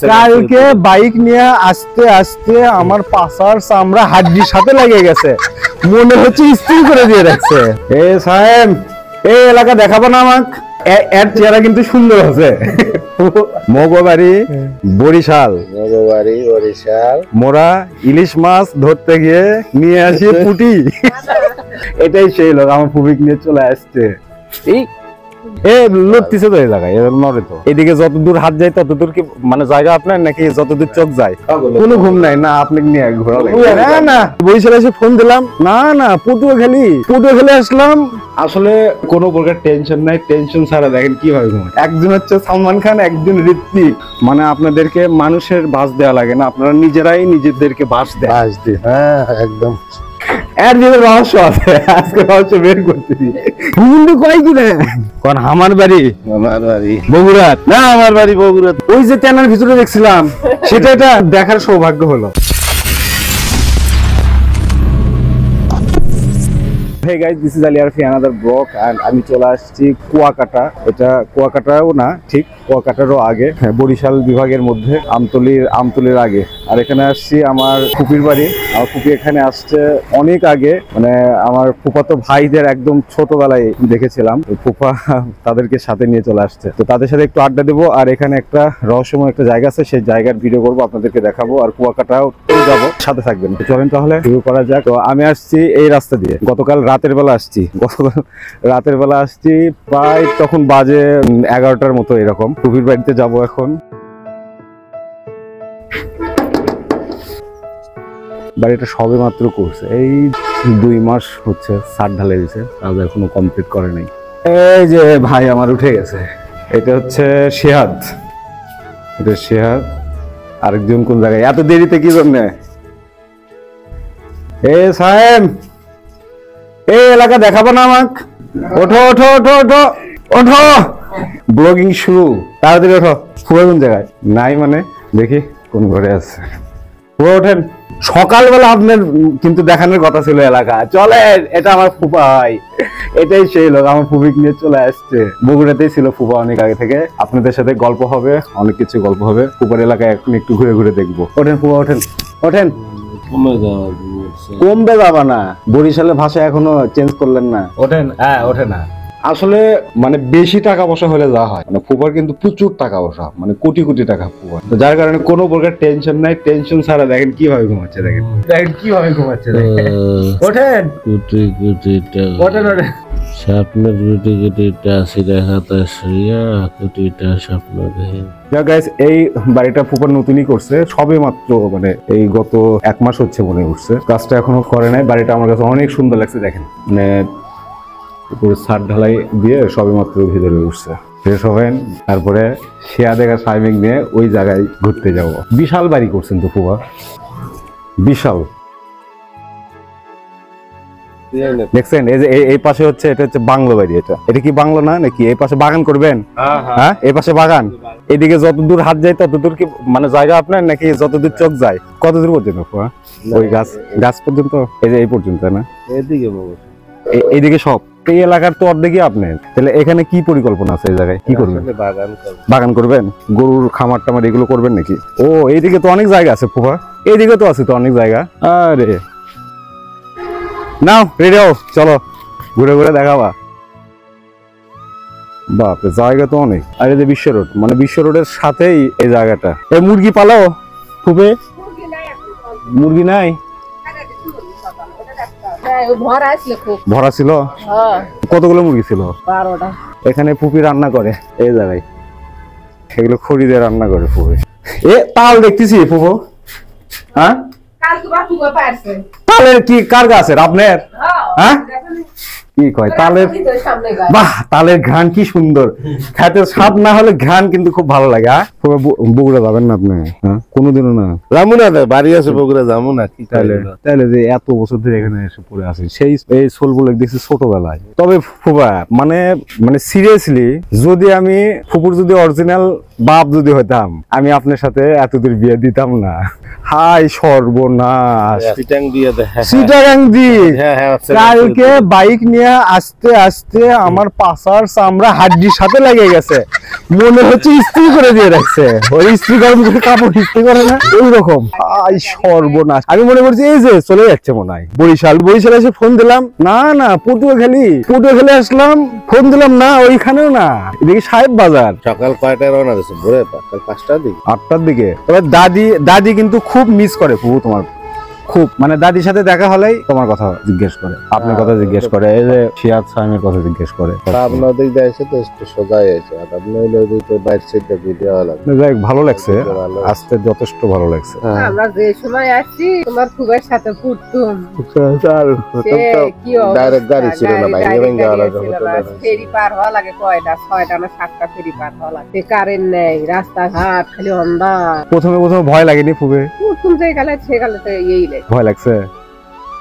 কালকে বাইক নিয়ে আসতে আসতে আমার পাশার চামড়া হাড্ডির সাথে লেগে গেছে, মনে হচ্ছে ইস্ত্রি করে দিয়ে রাখছে। এ সাহেব, এই এলাকা দেখাবো না আমাকে? এর চেহারা কিন্তু সুন্দর আছে। মগবাড়ি বরিশাল, মোরা ইলিশ মাছ ধরতে গিয়ে নিয়ে আসি পুটি। এটাই সেই লোক আমার ফুবিক নিয়ে চলে আসছে। এই লড়তিছে তো এই জায়গায়, নড়ে তো। এদিকে যতদূর হাত যায় ততদূর কি মানে জায়গা আপনার, নাকি যতদূর চোখ যায়? কোনো ঘুম নাই না আপনি নিয়ে ঘোরা না না। বরিশালে এসে ফোন দিলাম, না না পটুয়া খেলে আসলাম। আসলে কোনো প্রকার টেনশন নাই, টেনশন ছাড়া দেখেন কিভাবে ঘুমায়। একজন হচ্ছে সালমান খান, একজন ঋত্বিক। মানে আপনাদেরকে মানুষের বাস দেওয়া লাগে না, আপনারা নিজেরাই নিজেদেরকে বাস দেন। হ্যাঁ একদম। এর ভিতরে রহস্য আছে, আজকে রহস্য বের করতেছি। কিন্তু কয় কি রে কোন আমার বাড়ি বগুড়া না, আমার বাড়ি বগুড়া। ওই যে ট্যানার ভিতরে দেখছিলাম সেটা এটা দেখার সৌভাগ্য হলো। Hey guys, this is Ali Arfi, another vlog, and আমি চলে আসছি কুয়াকাটা। এটা কুয়াকাটাও না, ঠিক কুয়াকাটারও আগে, বরিশাল বিভাগের মধ্যে, আমতলির আগে। আর এখানে আসছি আমার ফুপির বাড়ি। আমার ফুপি এখানে আসছে অনেক আগে, মানে আমার ফুফাতো ভাইদের একদম ছোটবেলায় দেখেছিলাম। ফুফা তাদেরকে সাথে নিয়ে চলে আসছে, তো তাদের সাথে একটু আড্ডা দেবো। আর এখানে একটা রহস্যময় একটা জায়গা আছে, সেই জায়গার ভিডিও করবো, আপনাদেরকে দেখাবো। আর কুয়াকাটাও যাবো, সাথে থাকবেন। চলেন তাহলে শুরু করা যাক। তো আমি আসছি এই রাস্তা দিয়ে, গতকাল রাতের বেলা আসছি প্রায় তখন বাজে 11টার মতো এরকম। ফুপির বাড়িতে যাব এখন। বাড়িটা সবে মাত্র করছে, এই 2 মাস হচ্ছে, ছাদ ঢালাই দিয়েছে, কাজ এখনো কমপ্লিট করে নাই। এই যে ভাই আমার উঠে গেছে, এটা হচ্ছে শেহাদ, আরেকজন কোন জায়গায়? এত দেরিতে কি জন্য? এ সাহেব, এই এলাকা দেখাবো না আমাকে? ওঠো ওঠো ওঠো ওঠো ওঠো, ব্লগিং শুরু, তাড়াতাড়ি ওঠো। ফুয়া কোন জায়গায়? নাই মানে দেখি কোন ঘরে আছে। ফুয়া ওঠেন। সকালবেলা আপনার কিন্তু দেখানোর কথা ছিল এলাকা। চলেন, এটা আমার ফুফাই, এটাই সেই লোক আমার ফুফিক নিয়ে চলে আসছে। বগুড়াতেই ছিল ফুফা অনেক আগে থেকে। আপনাদের সাথে গল্প হবে, অনেক কিছু গল্প হবে। ফুফার এলাকায় এখন একটু ঘুরে ঘুরে দেখবো। ওঠেন ফুফা, ওঠেন। কমবে যাবা না, বরিশালের ভাষা এখনো চেঞ্জ করলেন না। ওঠেন। হ্যাঁ ওঠে না। আসলে মানে বেশি টাকা পয়সা হলে যা হয়, মানে ফুফার কিন্তু প্রচুর টাকা পয়সা, মানে কোটি কোটি টাকা ফুফার। তো যার কারণে কোনো প্রকার টেনশন নাই, টেনশন ছাড়া দেখেন কিভাবে ঘুমাচ্ছে, দেখেন কিভাবে ঘুমাচ্ছে। ওঠেন ওঠেন ওঠেন। স্বপ্নের গুটি গুটিটা আসি দেখাতে শুয়া গুটিটা স্বপ্ন দেখে। এই বাড়িটা ফুফার নতুনই করছে, সবে মাত্র, মানে এই গত 1 মাস হচ্ছে মনে উঠছে, কাজটা এখনো করে নাই। বাড়িটা আমার কাছে অনেক সুন্দর লাগছে, দেখেন মানে উপরে ছাদ ঢালাই দিয়ে সবে মাত্র ভিতরে উঠছে। ফ্রেশ হবেন, তারপরে শেয়া দেখা সাইমিং নিয়ে ওই জায়গায় ঘুরতে যাব। বিশাল বাড়ি করছেন তো ফুফা, বিশাল। দেখছেন এই যে এই পাশে হচ্ছে, এটা হচ্ছে বাংলো বাড়ি। এটা কি বাংলো না নাকি? এই পাশে বাগান করবেন? হ্যাঁ এই পাশে বাগান। এদিকে যতদূর হাত যায় ততদূর কি মানে জায়গা আপনার, নাকি যতদূর চোখ যায়? কতদূর পর্যন্ত ওই গাছ পর্যন্ত? এই যে এই পর্যন্ত না? এইদিকে সব এই এলাকার তো অর্ধেকই আপনার। তাহলে এখানে কি পরিকল্পনা আছে? এই জায়গায় কি করবেন? বাগান করবেন? গরুর খামার টামার এগুলো করবেন নাকি? ও এইদিকে তো অনেক জায়গা আছে ফুফা, এইদিকে তো আছে তো অনেক জায়গা। আরে নাও রেডি হও, চলো ঘুরে ঘুরে দেখাবা। বাপরে জায়গা তো অনেক। আর এই যে বিশ্ব রোড, মানে বিশ্ব রোডের সাথেই এই জায়গাটা। এই মুরগি পালো খুবই? মুরগি নাই? ভরা ছিল? কতগুলো মুরগি ছিল? 12টা। এখানে ফুপি রান্না করে এই জায়গায়, এগুলো খড়ি দিয়ে রান্না করে ফুপি। এ তাল দেখতেছি ফুপু। হ্যাঁ তালের কি কার গাছের? আপনার? হ্যাঁ কি কয় তালের? বাহ, তালের ঘ্রাণ কি সুন্দর। খেতে স্বাদ না হলে ঘ্রাণ কিন্তু খুব ভালো লাগে। বগুড়া যাবেন না আপনি? হ্যাঁ কোনোদিনও না? যাবো না, বাড়ি আছে বগুড়া, যাবো না। কি তাহলে যে এত বছর ধরে এখানে এসে পড়ে আছি, সেই এই সোলগুলো দেখছি ছোটবেলায়। তবে ফুপা মানে সিরিয়াসলি, যদি আমি ফুপুর যদি অরিজিনাল বাপ যদি হইতাম, আমি আপনার সাথে এতদূর বিয়ে দিতাম না। হাই সর্বনাশ, চিটাং দিয়ে দেয়। চিটাগাং দি কালকে বাইক নিয়ে মিয়া আস্তে আস্তে আমার পাছার চামড়া হাড্ডির সাথে লেগে গেছে, মনে হচ্ছে ইস্ত্রি করে দিয়ে রাখছে। ওই ইস্ত্রি গরম করে কাপড় ইস্ত্রি করে না, ওই রকম। আই সর্বনাশ, আমি মনে করছি এই যে চলে যাচ্ছে মনে হয় বরিশাল। বরিশালে এসে ফোন দিলাম, না না পটুয়াখালী আসলাম, ফোন দিলাম না, ওইখানেও না, এদিকে সাহেব বাজার। সকাল কয়টায় রওনা দিয়েছে? ভোরে সকাল 5টার দিকে, 8টার দিকে। তবে দাদি কিন্তু খুব মিস করে ফুপু তোমার, খুব, মানে দাদির সাথে দেখা হলেই তোমার কথা জিজ্ঞেস করে, আপনার কথা জিজ্ঞেস করে, এই যে সিয়াদ সাহেবের কথা জিজ্ঞেস করে। আপনার দিক দিয়ে এসে তো একটু সোজাই আছে, আর আপনি হইলে ওই তো বাইরে সাইডে ভিডিও লাগবে। যাই হোক, ভালো লাগছে, আসতে যথেষ্ট ভালো লাগছে। আমরা যে সময় আসছি তোমার খুবের সাথে ফুটতুম, ডাইরেক্ট গাড়ি ছিল না, ভাইঙ্গে ভাইঙ্গে ফেরি পার হওয়া লাগে কয়টা, 6টা না 7টা ফেরি পার হওয়া লাগে, কারেন্ট নেই, রাস্তাঘাট খালি অন্ধকার। প্রথমে ভয় লাগেনি ফুবে? ফুটতুম যে গেলে সে গেলে তো এই লাগে ভয় লাগছে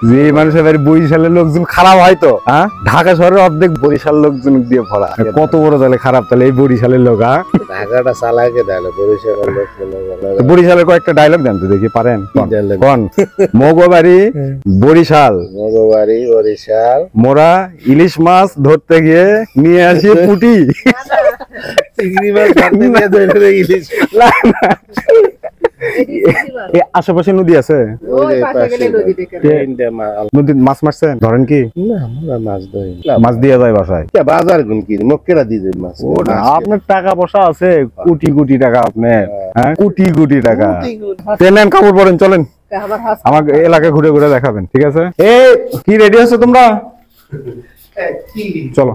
যে মানুষের বাড়ি বরিশালের লোকজন খারাপ হয় তো, হ্যাঁ, ঢাকা শহরের অর্ধেক বরিশাল লোকজন দিয়ে ভরা, কত বড় তাহলে খারাপ, তাহলে এই বরিশালের লোক। হ্যাঁ, ঢাকাটা চালাকে দেয় বরিশালের লোক। বরিশালের কয়েকটা ডায়লগ জানতে দেখি পারেন? কোন? মগবাড়ি বরিশাল, মগবাড়ি বরিশাল, মোরা ইলিশ মাছ ধরতে গিয়ে নিয়ে আসি পুটি। চিংড়ি মাছ ধরতে গিয়ে ধরে ইলিশ। আশেপাশে নদী আছে, ওই পাশে গেলে নদী দেখে নদীর মাছ মারছেন? ধরেন কি? না, আমরা মাছ ধরি মাছ দিয়ে যায় বাসায়। বাজার গুন কি মক্কেরা দিয়ে যায় মাছ। আপনার টাকা পয়সা আছে, কোটি কোটি টাকা, আপনার, হ্যাঁ, কোটি কোটি টাকা। নেন, কাপড় পরেন, চলেন আমাকে এলাকা ঘুরে ঘুরে দেখাবেন, ঠিক আছে? এই কি রেডি আছো তোমরা? চলো।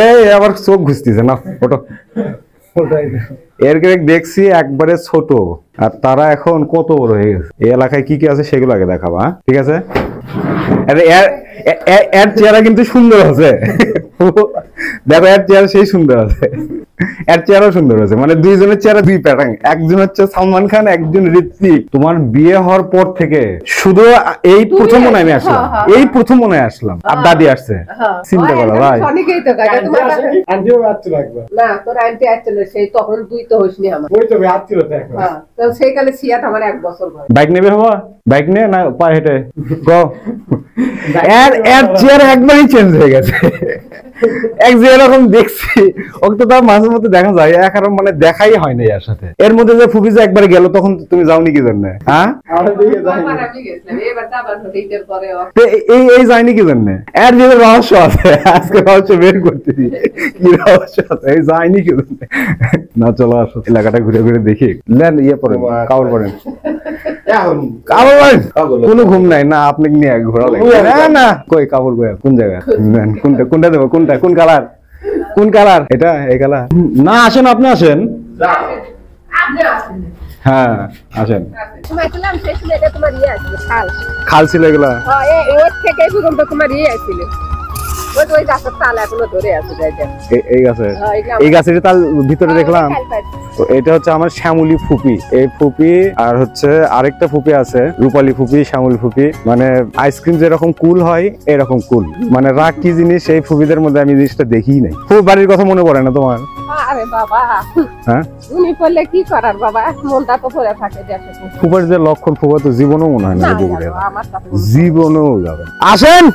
এই আবার চোখ ঘুষতেছে না, ওটো। এর দেখছি একবারে ছোট, আর তারা এখন কত বড় হয়ে গেছে। এই এলাকায় কি কি আছে সেগুলো আগে দেখাবা, ঠিক আছে? এর চেহারা কিন্তু সুন্দর আছে, দেখো এর চেহারা সেই সুন্দর আছে, এর চেহারাও সুন্দর আছে, মানে দুইজনের চেহারা দুই প্যাটার্ন। একজন হচ্ছে সালমান খান, একজন ঋত্বিক। তোমার বিয়ে হওয়ার পর থেকে শুধু এই প্রথম মনে আমি আসলাম, এই প্রথম মনে আসলাম, আর দাদি আসছে, চিন্তা করো ভাই। অনেকেই তো গায় তোমার আন্টিও আচ্ছা লাগবে না, তোর আন্টি আচ্ছিল সেই তখন তুই তো হইসনি আমার, ওই তো আচ্ছিল তো এখন। হ্যাঁ, তো সেই কালে সিয়াত আমার 1 বছর বয়স। বাইক নেবে হবা? বাইক নে না পায়ে হেঁটে গো? এর চেহারা একবারই চেঞ্জ হয়ে গেছে। এক যে এরকম দেখছি, ওকে তো তার মাঝে মধ্যে দেখা যায়, এখন মানে দেখাই হয় না এর সাথে। এর মধ্যে যে ফুফি যে একবার গেল, তখন তুমি যাওনি কি জন্য? হ্যাঁ, এই যায়নি কি জন্য? এর যে রহস্য আছে, আজকে রহস্য বের করতেছি, কি রহস্য আছে, এই যায়নি কি জন্য? না, চলো আসো, এলাকাটা ঘুরে ঘুরে দেখি। নেন, ইয়ে পড়েন, কাপড় পড়েন, কাপড় পড়েন। কোনো ঘুম নাই না, আপনি নিয়ে ঘোরা লাগবে না। না, কই কাপড় কই, কোন জায়গা? কোনটা দেবো? কোনটা, কোন কালার? কোন কালার এটা? এই কালার না, আসেন, আপনি আসেন। হ্যাঁ, আসেন। খাল ছিল এগুলা? এই গাছের তাল ভিতরে দেখলাম। এটা হচ্ছে আমার শ্যামলী ফুপি, এই ফুপি, আর হচ্ছে আরেকটা ফুপি আছে, রূপালী ফুপি, শ্যামলী ফুপি। মানে আইসক্রিম যেরকম কুল হয় এরকম কুল, মানে রাগ কি জিনিস এই ফুপিদের মধ্যে আমি জিনিসটা দেখি নাই। ফুপ বাড়ির কথা মনে পড়ে না তোমার? আরে বাবা, হ্যাঁ, উনি বললে কি করার বাবা, মনটা তো পড়ে থাকে। ফুপার যে লক্ষণ, ফুপা তো জীবনেও মনে হয় না, জীবনেও যাবেন। আসেন,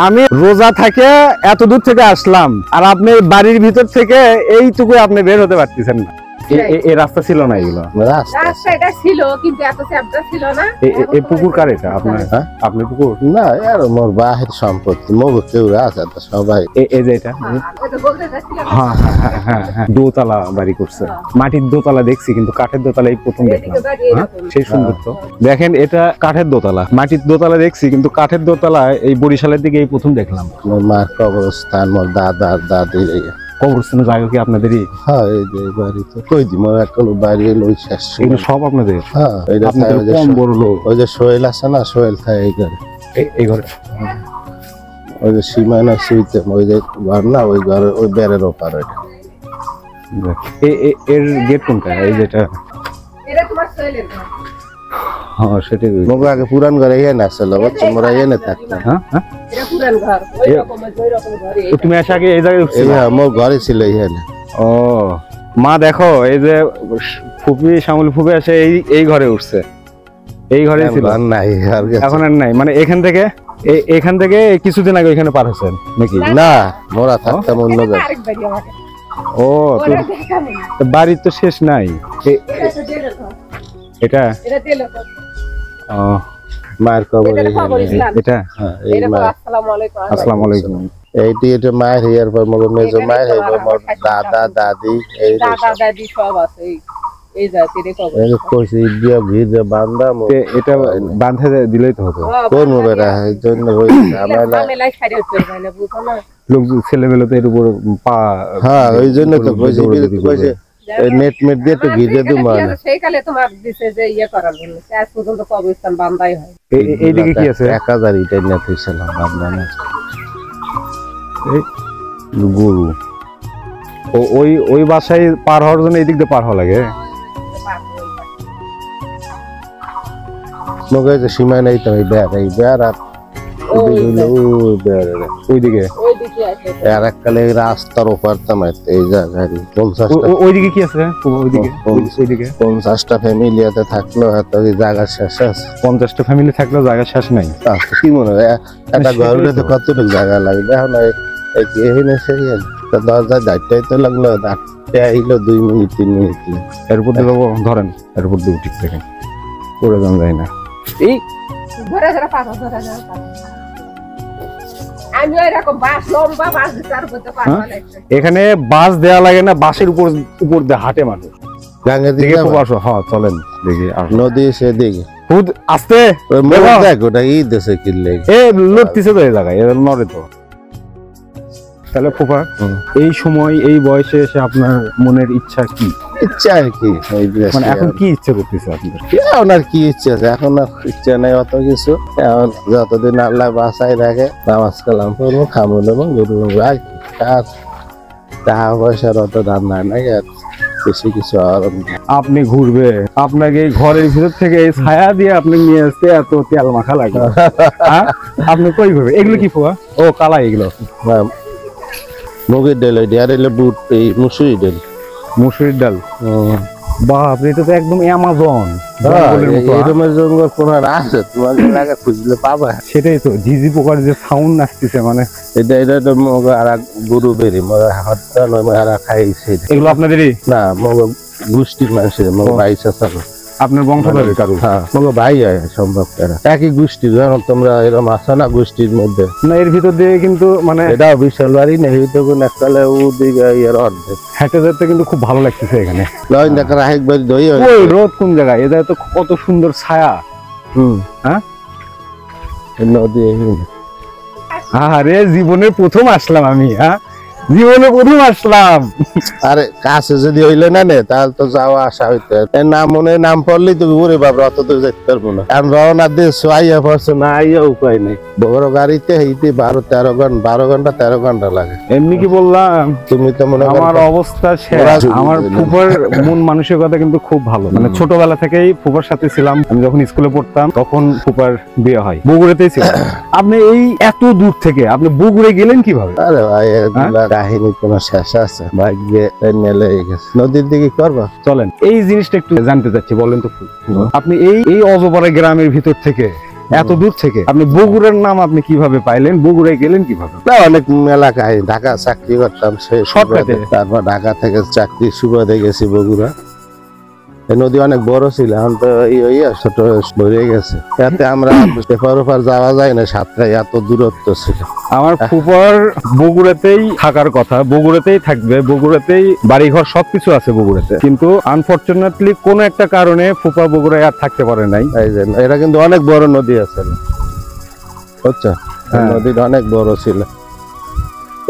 আমি রোজা থেকে এত দূর থেকে আসলাম, আর আপনি বাড়ির ভিতর থেকে এইটুকু আপনি বের হতে পারতেছেন না। এই রাস্তা ছিল না, এগুলো রাস্তা এটা ছিল, কিন্তু এত চ্যাপ্টা ছিল না। এই পুকুর কার এটা? আপনার? আপনার পুকুর না, আর মোর বাহির সম্পত্তি, মগ কেউ আছে সবাই। এই যে এটা, হ্যাঁ হ্যাঁ হ্যাঁ হ্যাঁ, দোতলা বাড়ি করছে, মাটির দোতলা দেখছি, কিন্তু কাঠের দোতলা এই প্রথম দেখলাম। সেই সুন্দর তো। দেখেন, এটা কাঠের দোতলা, মাটির দোতলা দেখছি, কিন্তু কাঠের দোতলা এই বরিশালের দিকে এই প্রথম দেখলাম। মোর মার কবরস্থান, মোর দাদার দাদির কবরস্থানের জায়গা কি আপনাদেরই? হ্যাঁ, এই যে বাড়ি তো কই দি, মোর একটা বাড়ি লই শেষ, এগুলো সব আপনাদের? হ্যাঁ, এটা আপনাদের কম বড় লোক। ওই যে সোহেল আছে না, সোহেল থাকে এই ঘরে, এই ঘরে। ওই যে সীমানা শুইতে, ওই যে ঘর না, ওই ঘরে ওই বেড়ের ওপার। এর গেট কোনটা? এই যেটা? এটা তোমার সোহেলের ঘর। হ্যাঁ, সেটাই। মোর আগে পুরান ঘরে এনে আসলে, বাচ্চা মোরা এনে থাকতাম। হ্যাঁ হ্যাঁ, এটা পুরান ঘর, ওই রকম ঘরে। তুমি এসে আগে এই জায়গায় উঠছিলে? হ্যাঁ, মোর ঘরে ছিল এখানে। ও মা, দেখো, এই যে ফুপি, শ্যামলী ফুপি আসে এই ঘরে উঠছে, এই ঘরে ছিল, নাই, এখন আর নাই। মানে এখান থেকে এখান থেকে কিছুদিন আগে এখানে পার হয়েছেন নাকি? না মোরা থাকতাম অন্য জায়গায়। আরেক বাড়ি আমাদের। ও তো ওরা দেখাবো না। বাড়ির তো শেষ নাই। এটা তো জেলে ঘর। এটা এটা জেলে ঘর। মায়ের কবর এটা খবর ইসলাম। এটা হ্যাঁ এই এটা মা আসসালামু আলাইকুম। আসসালামু আলাইকুম। এইটি এটা মায়ের হিয়ার পর মগ মেজো মায়ের হিয়ার পর দাদা দাদি এই দাদা দাদি সব আছে এই জাতির খবর। এই কইছি দিয়া ভিড়ে বান্দা মো এটা বাঁধে দিলেই তো হতো। কোন মোবেরা এই জন্য হই আমরা মেলায় ছাড়ে হচ্ছে না বুঝো না। লোক ছেলেবেলে তো এর উপর পা হ্যাঁ ওই জন্য তো কইছি কইছে নেট মেট দিয়ে তো ভিড়ে দু মানে সেই কালে তোমার দিছে যে ইয়ে করার জন্য আজ পর্যন্ত কবরস্থান বান্ধাই হয়। এইদিকে কি আছে? 1000 ইটা নিয়ে তুইছিলাম বান্দা না এই গরু ওই বাসায় পার হওয়ার জন্য এদিক দিয়ে পার হওয়া লাগে। মগে যে সীমা নাই তো এই বেড়া ওইদিকে ওইদিকে আছে। আর এককালে রাস্তার ওপার তামাইতে এই জায়গায় 50টা ওইদিকে কি আছে? ওইদিকে ওইদিকে 50টা ফ্যামিলিতে থাকলো হয়তো এই জায়গা শেষ আছে 50টা ফ্যামিলি থাকলেও জায়গা শেষ নাই। আচ্ছা, কি মনে হয় একটা ঘরে তো কতটুকু জায়গা লাগবে এখন এই কি এখানে সেই দরজায় দাঁড়টাই তো লাগলো দাঁড়তে আইলো 2 মিনিট 3 মিনিট এরপর দিয়ে যাবো ধরেন এরপর দিয়ে ঠিক থেকে পড়ে যান যায় না। এই ধরে ধরে পাবো ধরে ধরে পাবো। আমি এরকম বাস লম্বা বাস তার উপর তো পাবো লাগছে। এখানে বাস দেয়া লাগে না, বাসের উপর দিয়ে হাঁটে মানুষ। গাঙ্গের দেখে দিকে খুব আসো। হ্যাঁ চলেন দেখি আসো। নদী সেদিকে খুদ আস্তে ওই মোড় দেখ ওটা ই দেশে কিনলে এ লড়তিছে তো এই জায়গায় এর নড়ে তো। তাহলে ফুফা এই সময় এই বয়সে এসে আপনার মনের ইচ্ছা কি? ইচ্ছা আর কি এই যে মানে এখন কি ইচ্ছা করতেছে আপনার? এখন আর কি ইচ্ছা আছে এখন আর ইচ্ছা নাই অত কিছু এখন যতদিন আল্লাহ বাঁচাই রাখে নামাজ কালাম করবো খাবো দেবো গরু আর কি আর টাকা পয়সার অত দাম নাই আর বেশি কিছু আর আপনি ঘুরবে, আপনাকে এই ঘরের ভিতর থেকে এই ছায়া দিয়ে আপনি নিয়ে আসতে এত তেল মাখা লাগে। হ্যাঁ? আপনি কই ঘুরবে? এগুলো কি ফুয়া? ও কালা এগুলো মুগের ডাল আর এলে বুট এই মুসুরি ডাল মুসুরির ডাল। বাপ এটা তো একদম অ্যামাজন জঙ্গলের মতো। এরকমের জঙ্গল কোন আছে তোমার এলাকা খুঁজলে পাবা। সেটাই তো ঝিঝি পোকার যে সাউন্ড আসতেছে মানে এটা তো মগ আর গরু বেরি মগ হাতটা নয় আর খাইছে এগুলো আপনাদেরই? না মগ গোষ্ঠীর মানুষের মগ ভাই চাচা আপনার বংশধরের কারো? হ্যাঁ মগ ভাই হয় সম্ভব তারা একই গোষ্ঠী জানো তোমরা এরকম আসো না গোষ্ঠীর মধ্যে না এর ভিতর দিয়ে কিন্তু মানে এটা বিশাল বাড়ি নেই তো কোন এককালে ও দিকে এর অর্ধেক হেঁটে যেতে কিন্তু খুব ভালো লাগতেছে এখানে। লয় দেখা রাহেক বাড়ি দই ওই রোদ কোন জায়গায়? এটা তো কত সুন্দর ছায়া। হ্যাঁ নদী আরে জীবনের প্রথম আসলাম আমি। হ্যাঁ জীবনে প্রথম আসলাম। আরে কাছে যদি হইলে না নে তাহলে তো যাওয়া আসা হইতে নাম মনে নাম পড়লেই তো ওরে বাবা অত তো যেতে পারবো না এখন রওনা দিয়ে আইয়া পড়ছে না আইয়া উপায় নেই বড় গাড়িতে হইতে 12 ঘন্টা 13 ঘন্টা লাগে। এমনি কি বললাম তুমি তো মনে আমার অবস্থা শেষ। আমার ফুফার মন মানসিকতা কিন্তু খুব ভালো। মানে ছোটবেলা থেকেই ফুফার সাথে ছিলাম। আমি যখন স্কুলে পড়তাম তখন ফুফার বিয়ে হয়, বগুড়াতেই ছিলাম। আপনি এই এত দূর থেকে আপনি বগুড়ে গেলেন কিভাবে? আরে ভাই কাহিনী কোন শেষ আছে ভাগ্যে নেলে গেছে নদীর দিকে করবা। চলেন এই জিনিসটা একটু জানতে চাচ্ছি, বলেন তো আপনি এই অজপাড়া গ্রামের ভিতর থেকে এত দূর থেকে আপনি বগুড়ার নাম আপনি কিভাবে পাইলেন? বগুড়ায় গেলেন কিভাবে? অনেক এলাকায় ঢাকা চাকরি করতাম সেই শর্টকাটে তারপর ঢাকা থেকে চাকরি সুবাদে গেছি বগুড়া। এই নদী অনেক বড় ছিল এখন তো ছোট ভরে গেছে এতে আমরা এপার ওপার যাওয়া যায় না সাতটায় এত দূরত্ব ছিল। আমার ফুফার বগুড়াতেই থাকার কথা, বগুড়াতেই থাকবে, বগুড়াতেই বাড়িঘর সবকিছু আছে বগুড়াতে, কিন্তু আনফরচুনেটলি কোন একটা কারণে ফুফা বগুড়ায় আর থাকতে পারে নাই। এই যে এটা কিন্তু অনেক বড় নদী আছে বুঝছো নদীটা অনেক বড় ছিল।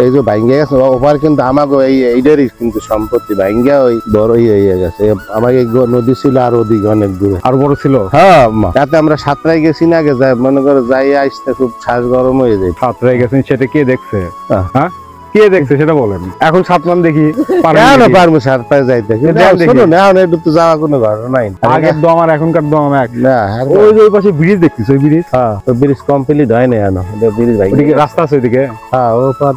এই যে ভাঙ্গে গেছে ওপার কিন্তু আমাকে এইটারই কিন্তু সম্পত্তি ভাঙ্গা ওই বড়ই হয়ে গেছে। আমাকে নদী ছিল আর ওদিকে অনেক দূরে আর বড় ছিল। হ্যাঁ তাতে আমরা সাতটায় গেছি না আগে যাই মনে করো যাই আসতে খুব শ্বাস গরম হয়ে যায়। সাতটায় গেছেন সেটা কে দেখছে? হ্যাঁ কে দেখছে সেটা বলেন। এখন সাতমান দেখি পারবো সাতটায় যাইতে শোনো না এখন একটু তো যাওয়া কোনো ঘটনা নাই। আগের দম আর এখনকার দম এক না। ওই যে ওই পাশে ব্রিজ দেখছিস? ওই ব্রিজ ব্রিজ কমপ্লিট হয় না এখন ব্রিজ ভাই রাস্তা আছে ওইদিকে। হ্যাঁ ও পার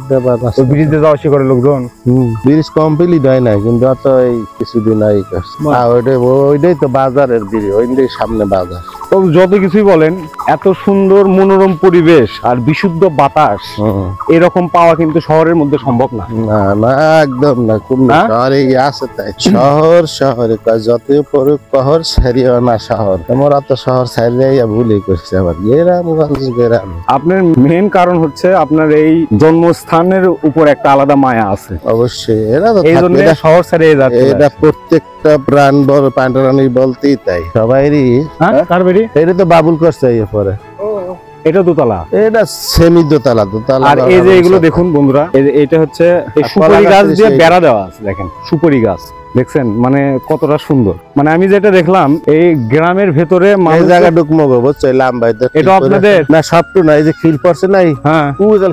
ওই ব্রিজ দিয়ে যাওয়া আসা করে লোকজন। ব্রিজ কমপ্লিট হয় না কিন্তু অত এই কিছুদিন আগে করছে ওইটাই তো বাজারের ব্রিজ ওইটাই সামনে বাজার। তো যত কিছুই বলেন, এত সুন্দর মনোরম পরিবেশ আর বিশুদ্ধ বাতাস এরকম পাওয়া কিন্তু শহরের মধ্যে সম্ভব না। না না একদম না, কুমিল্লা শহরে আছে তাই। শহরে যতই পড়ুক শহর ছাড়িও না শহর। তোমরা তো শহর ছাড়িয়ে ভুলই করছে আবার গ্রামগঞ্জ গ্রাম। আপনার মেন কারণ হচ্ছে আপনার এই জন্মস্থানের উপর একটা আলাদা মায়া আছে। অবশ্যই এরা তো এই জন্য শহর ছেড়ে যাচ্ছে। এটা প্রত্যেকটা প্রাণ বল প্রাণী বলতেই তাই সবাইরই। কার বাড়ি? এটা তো বাবুল করছে পরে। এটা দোতলা, এটা সেমি দোতলা। আর এই যে এগুলো দেখুন বন্ধুরা, এটা হচ্ছে সুপারি গাছ দিয়ে বেড়া দেওয়া আছে। দেখেন সুপারি গাছ দেখছেন, মানে কতটা সুন্দর। মানে আমি যেটা দেখলাম এই গ্রামের ভেতরে জায়গা ঢুকমো বুঝছো লাম্বা। এটা আপনাদের না সবটু না, এই যে খিল পড়ছে নাই, হ্যাঁ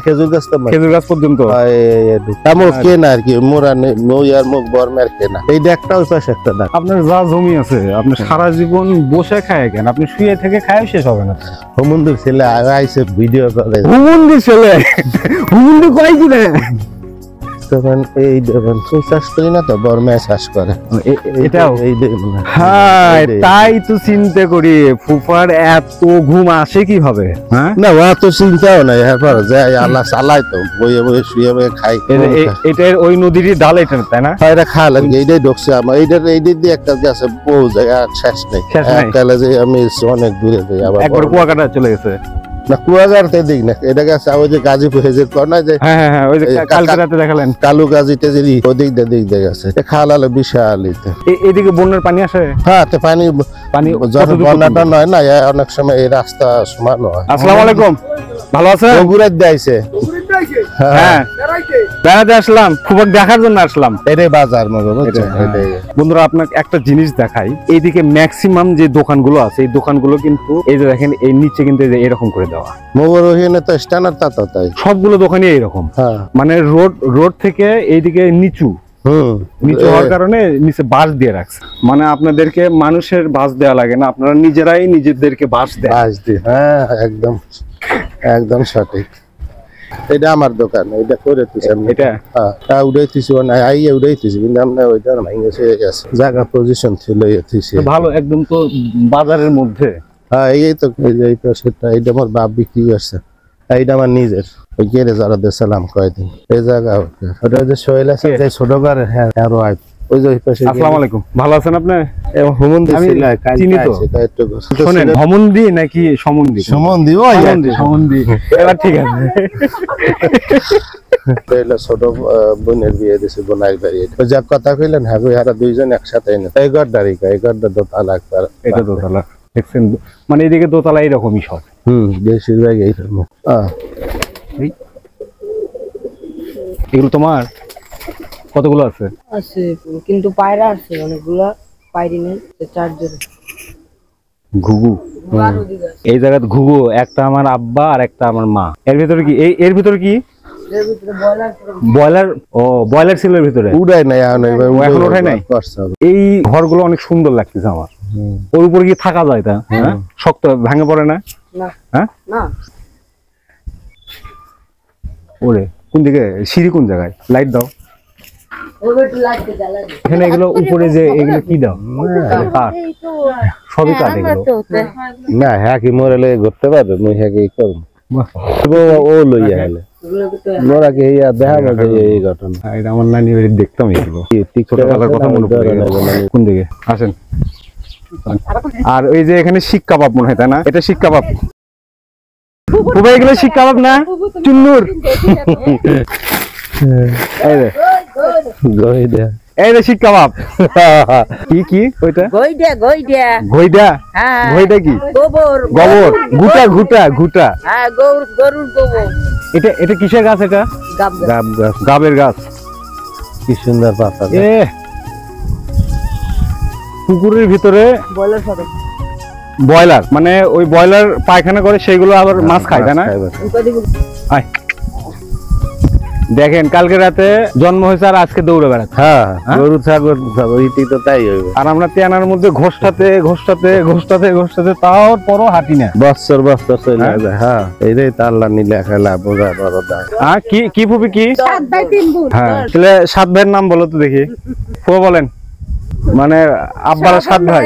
খেজুর গাছ তো খেজুর গাছ পর্যন্ত কেনা আর কি। মোরা আর মুখ বর্মের কেনা। এই একটা ওই পাশে একটা ডাক। আপনার যা জমি আছে আপনি সারা জীবন বসে খায় কেন? আপনি শুয়ে থেকে খায় শেষ হবে না। হুমুন্দির ছেলে আইসে ভিডিও করে। হুমুন্দির ছেলে হুমুন্দি কয় কি রে? তখন এই দেখুন চাষ করি না তো বর্মে চাষ করে। এটাও হ্যাঁ, তাই তো চিন্তা করি ফুফার এত ঘুম আসে কিভাবে? হ্যাঁ না ও তো চিন্তাও নাই, এরপর যাই আল্লাহ চালাই তো বইয়ে বইয়ে শুয়ে বইয়ে খাই। এটা ওই নদীরই ডাল, এটা তাই না? এটা খা লাগে এইটাই ঢুকছে আমার। এইটার দিয়ে একটা গাছে বহু জায়গায় শেষ নেই। এককালে যে আমি অনেক দূরে যাই আবার একবার কুয়াকাটা চলে গেছে। না কুয়াকাটাতে দিক না, এটা গেছে ওই যে গাজীপুর হেজের কর না যে। হ্যাঁ ওই যে কালকে রাতে দেখালেন কালু গাজী টেজেরি ওদিক দিয়ে গেছে। খালালে বিশাল এদিকে বন্যার পানি আসে। হ্যাঁ তো পানি যত বন্যাটা নয় না, অনেক সময় এই রাস্তা সমান হয়। আসসালামু আলাইকুম, ভালো আছেন? বগুড়ার দিয়েছে। হ্যাঁ বেড়াতে আসলাম, ফুফাক দেখার জন্য আসলাম। এটাই বাজার মতো। বন্ধুরা আপনাকে একটা জিনিস দেখাই, এইদিকে ম্যাক্সিমাম যে দোকানগুলো আছে এই দোকানগুলো কিন্তু এই যে দেখেন এই নিচে কিন্তু এরকম করে দেওয়া। মোগর ওখানে তো স্ট্যান্ডার্ড তা তো তাই সবগুলো দোকানই এরকম। মানে রোড থেকে এইদিকে নিচু হওয়ার কারণে নিচে বাঁশ দিয়ে রাখছে। মানে আপনাদেরকে মানুষের বাঁশ দেওয়া লাগে না, আপনারা নিজেরাই নিজেদেরকে বাঁশ দেয়। হ্যাঁ একদম একদম সঠিক। এটা আমার দোকান, এটা করে এটা উড়াইতেছি না, আইয়া উড়াইতেছি কিন্তু আমরা ওইটা ভাঙে গেছে। জায়গা পজিশন ছিল ভালো একদম তো বাজারের মধ্যে। হ্যাঁ এই তো এই পাশেটা এইটা আমার বাপ বিক্রি করছে, এইটা আমার নিজের। ওই গেরে যারা দেশালাম কয়েকদিন এই জায়গা। ওটা যে সোহেল আছে যে ছোট ঘরে, হ্যাঁ আরো ওই যে পাশে। আসসালামু আলাইকুম, ভালো আছেন আপনি? হুমুন্দি চিনি তো। শোনেন ভমন্দি নাকি সমন্দি? সমন্দি সমন্দি এবার ঠিক আছে। ছোট বোনের বিয়ে দিছে বোনাই বাড়ি। যা কথা কইলেন হ্যাঁ এরা দুইজন একসাথে এই ঘরটারই এই ঘরটা দোতলা। এটা দোতলা দেখছেন, মানে এদিকে দোতলা এরকমই সব। বেশিরভাগ এইরকম। এগুলো তোমার কতগুলো আছে? আছে কিন্তু পায়রা আছে অনেকগুলা, পায়রি নেই চারজন। ঘুঘু এই জায়গায় ঘুঘু একটা আমার আব্বা আর একটা আমার মা। এর ভিতরে কি এর ভিতরে কি ব্রয়লার? ও ব্রয়লার ছিল এর ভিতরে, উড়াই নাই এখন ওঠাই নাই। এই ঘরগুলো অনেক সুন্দর লাগতেছে আমার। ওর উপরে কি থাকা যায়? তা শক্ত ভেঙে পড়ে না? হ্যাঁ ওরে কোন দিকে সিঁড়ি, কোন জায়গায়? লাইট দাও এখানে। এগুলো উপরে যে এগুলো কি দাও? কাঠ, সবই কাঠ এগুলো না। হ্যাঁ কি মোরালে ঘুরতে পারবে? মুই হ্যাঁ কি করবো ও লইয়া গেলে মোরা কি দেখা যাবে এই ঘটনা। এটা আমার নানি বাড়ি দেখতাম এগুলো, ছোটবেলার কথা মনে পড়ে। কোন দিকে আসেন? আর ওই যে এখানে শিক কাবাব মনে হয়, তাই না? এটা শিক কাবাব। এগুলো শিক কাবাব না চুন্নুর? এই রে শিক কাবাব। কি ওইটা? ঘইডা কি? গোবর ঘুটা। গরুর গোবর। এটা কিসের গাছ? এটা গাবের গাছ। কি সুন্দর পাতা। পুকুরের ভিতরে ব্রয়লার, মানে ওই ব্রয়লার পায়খানা করে সেইগুলো আবার মাছ খায়, তাই না? দেখেন কালকে রাতে জন্ম হয়েছে আর আজকে দৌড়ে বেড়াচ্ছে। হ্যাঁ গরু ছাগল তো তাই হইবে। আর আমরা তেনার মধ্যে ঘোষটাতে তাও পরও হাঁটি না। বছর চলে যায়। হ্যাঁ এইটাই তো আল্লাহ নিলে খেলা বোঝা বড় দায়। কি ফুপি কি? 7 ভাই 3 বোন। হ্যাঁ তাহলে 7 ভাইয়ের নাম বলো তো দেখি। ফুপা বলেন। মানে আব্বার 7 ভাই।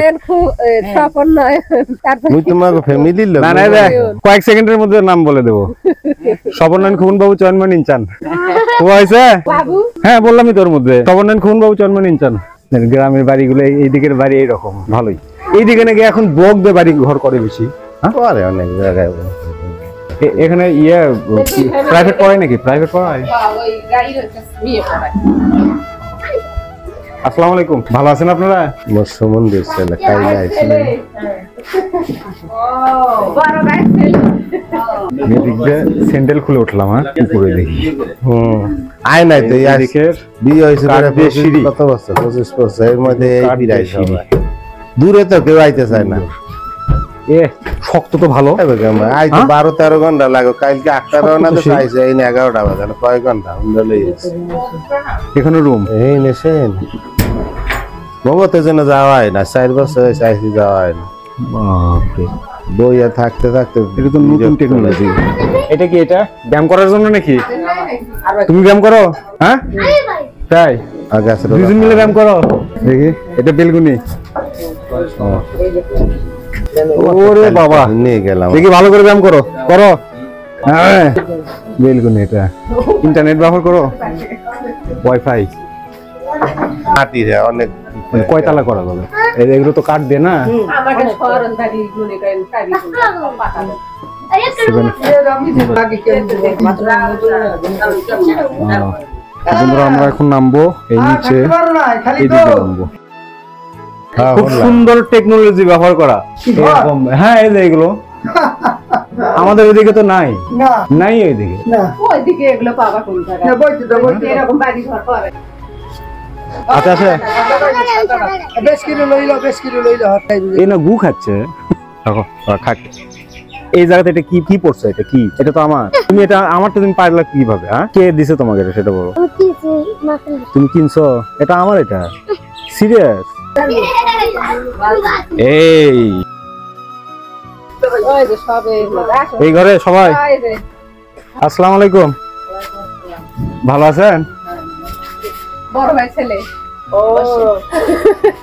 স্বপন নয় তারপর মুই তোমাকে ফ্যামিলির লোক না না রে, কয়েক সেকেন্ডের মধ্যে নাম বলে দেবো। স্বপনয়ন খুন বাবু চয়নময় ইনচান। ও হয়েছে? বাবু হ্যাঁ বললামই তোর মধ্যে, স্বপনয়ন খুন বাবু চয়নময় ইনচান। গ্রামের বাড়িগুলো এই দিকের বাড়ি এইরকম ভালোই। এইদিকে নাকি এখন ব্লক দিয়ে বাড়ি ঘর করে বেশি। করে অনেক জায়গায়। এখানে প্রাইভেট পড়ায় নাকি? প্রাইভেট পড়ায়? ওই গাড়ির বিয়ে পড়ায়। আসসালামু আলাইকুম, ভালো আছেন আপনারা? মোর সম্বন্ধের ছেলে কাইলে আইছিল। বড় ভাই ছেলে। এদিক দিয়ে স্যান্ডেল খুলে উঠলাম, হ্যাঁ পুকুরে দেখি। আয় নাই তো এদিকের বিয়ে হয়েছে কাঠ দিয়ে সিঁড়ি। কত বছর? 25 বছর। এর মধ্যে এই কাঠ দিয়ে বিরাই সিঁড়ি। সবাই। দূরে তো কেউ আইতে চায় না। এ শক্ত তো ভালো। আই তো 12-13 ঘন্টা লাগে। কালকে 8টা রওনা তো চাইছে, এই 11টা বাজে। কয় ঘন্টা আমরা লই গেছি। এখানে রুম এই নেছেন ভগতের জন্য যাওয়া হয় না। 4 বছর চাইছি যাওয়া হয় না। বাপরে, বইয়া থাকতে থাকতে এটা তো নতুন টেকনোলজি। এটা কি এটা ব্যায়াম করার জন্য নাকি? তুমি ব্যায়াম করো? হ্যাঁ তাই আগে আছে দুজন মিলে ব্যায়াম করো দেখি। এটা বেলগুনি। ওরে বাবা, নিয়ে গেলাম। দেখি ভালো করে ব্যায়াম করো করো। হ্যাঁ বেলগুনি। এটা ইন্টারনেট ব্যবহার করো? ওয়াইফাই? হাঁটি অনেক কয়তলা করা যাবে? এগুলো তো কাঠ দিয়ে না? আমাকে শরণ দাঁড়ি মনে করেন তারি পাঠানো। বন্ধুরা আমরা এখন নামবো এই নিচে, এইদিকে নামবো। খুব সুন্দর টেকনোলজি ব্যবহার করা এরকম। হ্যাঁ এই যে এগুলো আমাদের ওইদিকে তো নাই, নাই ওইদিকে। ওইদিকে এগুলো পাবা কোন জায়গায়? এরকম বাড়ি ঘর করে। আচ্ছা আচ্ছা, এই না গু খাচ্ছে। দেখো, খাক। এই জায়গাতে এটা কি কি পড়ছে? এটা কি? এটা তো আমার। তুমি এটা আমারটা তুমি পারলা কিভাবে? হ্যাঁ কে দিছে তোমাকে এটা সেটা বলো। তুমি কিনছো? এটা আমার। এটা সিরিয়াস? এই ওই যে সবে এই ঘরে সবাই আসসালামু আলাইকুম, ভালো আছেন? বড় ভাই ছেলে। ও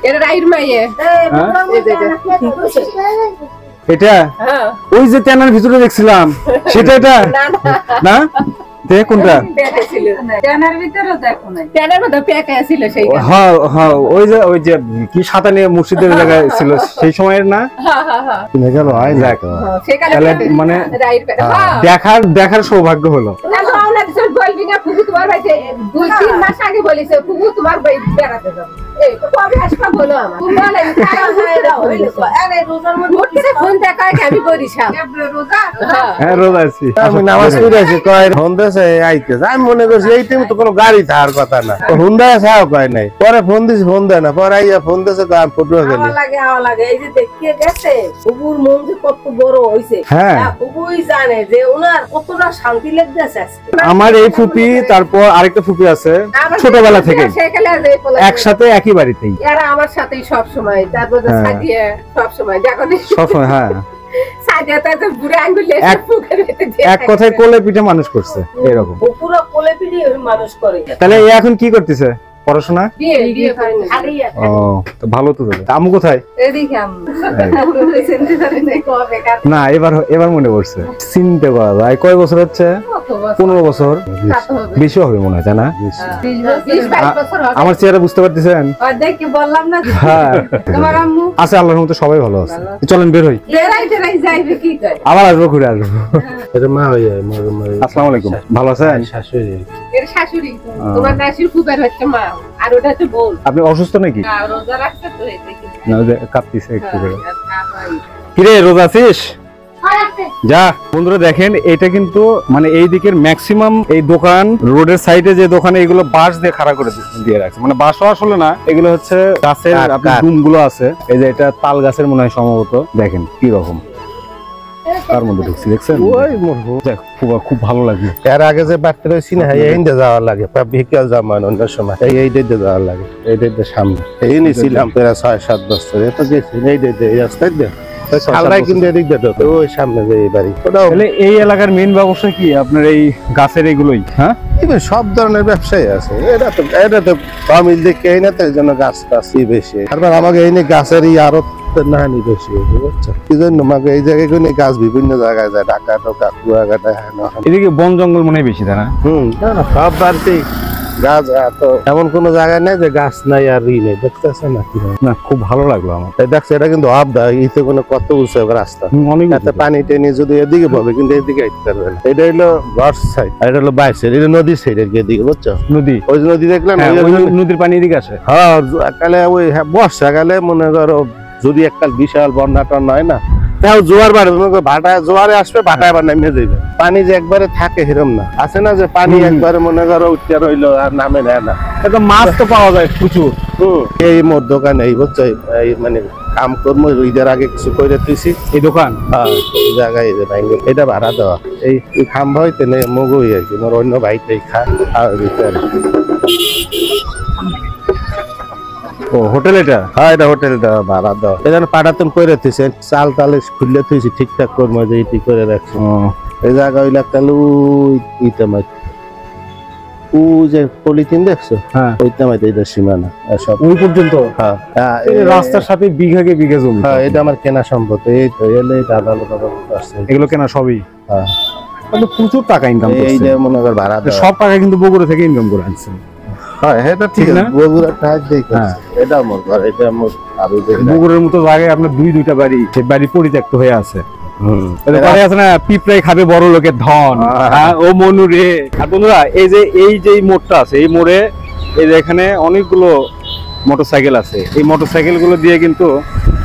এটা রাইর মাইয়ে। এটা হ্যাঁ ওই যে ট্যানার ভিতরে দেখছিলাম সেটা? এটা না না দেখ কোনটা? পেটে ছিল। ট্যানার ভিতরে দেখো না, ট্যানার মধ্যে পেটে ছিল সেই। হ্যাঁ হ্যাঁ, ওই যে কি সাতানে মুর্শিদের জায়গায় ছিল সেই সময়ের না? হ্যাঁ হ্যাঁ হ্যাঁ কিনে গেল হয় না তো। সেখানে তাহলে মানে রাইর পেটে। দেখার সৌভাগ্য হলো। বলবি না ফুকু তোমার ভাই 2-3 মাস আগে বলেছে ফুকু তোমার ভাই বেড়াতে যাবে। এই তো কবে আসবা বলো আমার। তুমি বলে আরে রোজার মধ্যে ফোন দেখায় আমি বরিশাল রোজা। হ্যাঁ রোজ আছি। আমি নামাজ পড়ে আছি, কয় হন্দাছে আইতেছে। আমি মনে করছি এই টাইমে তো কোনো গাড়ি থাকার কথা না। হুন্ডা ছাও কয় নাই। পরে ফোন দিছি, ফোন দেয় না। পরে আইয়া ফোন দিছে, কয় ফটো গেলি। আওয়া লাগে এই যে দেখিয়ে গেছে বুবুর মন যে কত বড় হইছে। হ্যাঁ বুবুই জানে যে ওনার কতটা শান্তি লাগতেছে আজকে। আমার এই ফুপি, তারপর আরেকটা ফুপি আছে ছোটবেলা থেকে একসাথে একই বাড়িতেই। এরা আমার সাথেই সব সময়। তারপর সাদিয়া সব সময় যখন সবসময়। হ্যাঁ সাদিয়া তো বুড়ো আঙ্গুল এক কথায় কোলে পিঠে মানুষ করছে এরকম। পুরো কোলে পিঠে মানুষ করে। তাহলে এ এখন কি করতেছে? পড়াশোনা? বিয়ে করেনি। ও তো ভালো তো। তাহলে আম্মু কোথায়? এদিকে না এবার মনে পড়ছে। চিনতে পারা যায়। কয় বছর হচ্ছে? 15 বছর বেশি হবে মনে হয়, তাই না? আমার চেহারা বুঝতে পারতেছেন? দেখি বললাম না। হ্যাঁ তোমার আম্মু আছে, আল্লাহর মতো সবাই ভালো আছে। চলেন বের হই, বেড়াই যাইবে কি করে? আবার আসবো, ঘুরে আসবো। এটা মা হইয়া আসসালামু আলাইকুম, ভালো আছেন? শাশুড়ি। এর শাশুড়ি। তোমার নাসির ফুপের হচ্ছে মা, আর ওটা হচ্ছে বোন। আপনি অসুস্থ নাকি? রোজা রাখছে তো এই দেখি। না ওই যে কাঁপতিছে একটু করে। কিরে রোজা আছিস? যা। বন্ধুরা দেখেন, এটা কিন্তু মানে এই দিকের ম্যাক্সিমাম এই দোকান, রোডের সাইডে যে দোকানে, এগুলো বাঁশ দিয়ে খাড়া করে দিয়ে রাখছে। মানে বাঁশও আসলে না, এগুলো হচ্ছে গাছের ডুম গুলো আছে। এই যে এটা তাল গাছের মনে হয় সম্ভবত। দেখেন কি রকম তার মধ্যে ঢুকছি, দেখছেন? খুব ভালো লাগে। এর আগে যে বাড়তে রয়েছি না, এইটা যাওয়ার লাগে বিকেল জামান অন্য সময়। এইটা যাওয়ার লাগে, এইটা সামনে। এই নিয়েছিলাম প্রায় 6-7 বছর। এত গেছি এই রাস্তায় দিয়ে খালটাই কিন্তু এদিক দিয়ে ঢোকে, ওই সামনে যে এই বাড়ি ওটাও। তাহলে এই এলাকার মেইন ব্যবসা কি আপনার এই গাছের এগুলোই? হ্যাঁ, এবার সব ধরনের ব্যবসায়ী আছে, এটা তো তামিল দেখে এই না, তো এই জন্য গাছ টাছই বেশি। তারপর আমাকে এই নিয়ে গাছেরই আরো নাহানি বেশি হয়েছে, বুঝছো? এই জন্য আমাকে এই জায়গায় কোনো গাছ বিভিন্ন জায়গায় যায়, ঢাকা টোকা কুয়াকাটা। এদিকে বন জঙ্গল মনে হয় বেশি, তাই না? সব বাড়তি গাছ, এত এমন কোনো জায়গায় নেই যে গাছ নাই আর ই নেই, দেখতেছে না? কি না, খুব ভালো লাগলো আমার। এই দেখছো, এটা কিন্তু আবদা, ইতে কোনো কত উঁচু রাস্তা, অনেক এতে পানি টেনে যদি এদিকে পাবে কিন্তু এদিকে আইতে পারবে না। এটা হলো নর্থ সাইড আর এটা হলো বাইর সাইড, এটা নদীর সাইড আর কি, এদিকে বুঝছো? নদী, ওই যে নদী দেখলাম, হ্যাঁ, ওই নদীর পানি এদিকে আসে। হ্যাঁ কালে ওই বর্ষাকালে মনে করো যদি এককাল বিশাল বন্যা টন্যা হয় না, তাও জোয়ার বাড়ে, ভাটায় জোয়ারে আসবে, ভাটায় আবার নেমে যাবে। পানি যে একবারে থাকে সেরকম না, আছে না যে পানি একবারে মনে করো উঠতে রইলো আর নামে নেয় না। এটা মাছ তো পাওয়া যায় প্রচুর। এই মোর দোকানে এই বুঝছো, এই মানে কাম কর্ম ঈদের আগে কিছু করে তুইছি এই দোকান, হ্যাঁ এই জায়গায় এই যে ভাঙ্গে এটা ভাড়া দেওয়া, এই খাম হইতে নেই মগই আর কি, মোর অন্য ভাইটাই খায় আর ভিতরে। ও হোটেল এটা? হ্যাঁ এটা হোটেলটা ভাড়া দেওয়া, এই জন্য পাঠাতন করে থুইছে, চাল তালে খুললে থুইছি ঠিকঠাক করবো যে এটি করে রাখছি। এই জায়গা ওই লাগতে ইতে মাই ও যে পলিথিন দেখছো, হ্যাঁ, ওইটা মাইতে এটা সীমানা সব ওই পর্যন্ত। হ্যাঁ এই রাস্তার সাথে বিঘাকে বিঘা জমি। হ্যাঁ এটা আমার কেনা সম্পত্তি, এই তো এলে আদালত আসছে। এগুলো কেনা সবই। হ্যাঁ তাহলে প্রচুর টাকা ইনকাম এই করছে। যে মনে কর ভাড়া দেওয়া। সব টাকা কিন্তু বগুড়া থেকে ইনকাম করে আনছেন। হ্যাঁ এটা ঠিক ঠিক না, না? বগুড়া টাইট দেখে হ্যাঁ। এটা মোর ঘর, এটা মোর আরো বগুড়ার মতো জায়গায় আপনার দুইটা বাড়ি, সেই বাড়ি পরিত্যক্ত হয়ে আছে। হুম এটা বাড়ি আছে না, পিঁপড়াই খাবে বড় লোকের ধন। হ্যাঁ। হ্যাঁ, ও মনু রে। আর বন্ধুরা, এই যে মোড়টা আছে, এই মোড়ে এই যে এখানে অনেকগুলো মোটরসাইকেল আছে। এই মোটরসাইকেল গুলো দিয়ে কিন্তু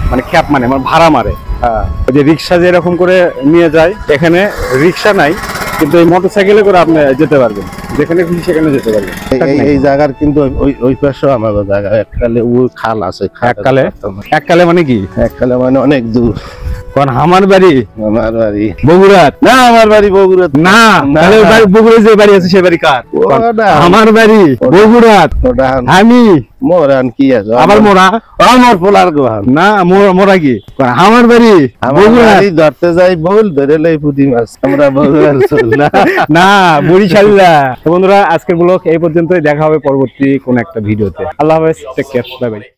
মানে খ্যাপ মানে ভাড়া মারে। হ্যাঁ ওই যে রিক্সা যেরকম করে নিয়ে যায়, এখানে রিক্সা নাই, কিন্তু এই মোটরসাইকেলে করে আপনি যেতে পারবেন, যেখানে খুশি সেখানে যেতে পারবেন। এই জায়গার কিন্তু ওই পাশেও আমার জায়গা, এককালে ওই খাল আছে, এককালে মানে কি? এককালে মানে অনেক দূর। কারণ আমার বাড়ি আমার বাড়ি বগুড়াত না, আমার বাড়ি বগুড়া না, তাহলে বগুড়ায় যে বাড়ি আছে সে বাড়ি কার? ওটা আমার বাড়ি বগুড়াত, ওটা আমি মোরান কি আছে আবার মোরা আমার পোলার গোহান না, মোরা কি? আমার বাড়ি আমার বগুড়াত বাড়ি ধরতে যাই ভুল ধরে লই পুঁটি মাছ, আমরা বগুড়ার চল না। না, বরিশাল্লা। তো বন্ধুরা, আজকের ব্লগ এই পর্যন্তই, দেখা হবে পরবর্তী কোন একটা ভিডিওতে। আল্লাহ হাফেজ, টেক কেয়ার, বাই বাই।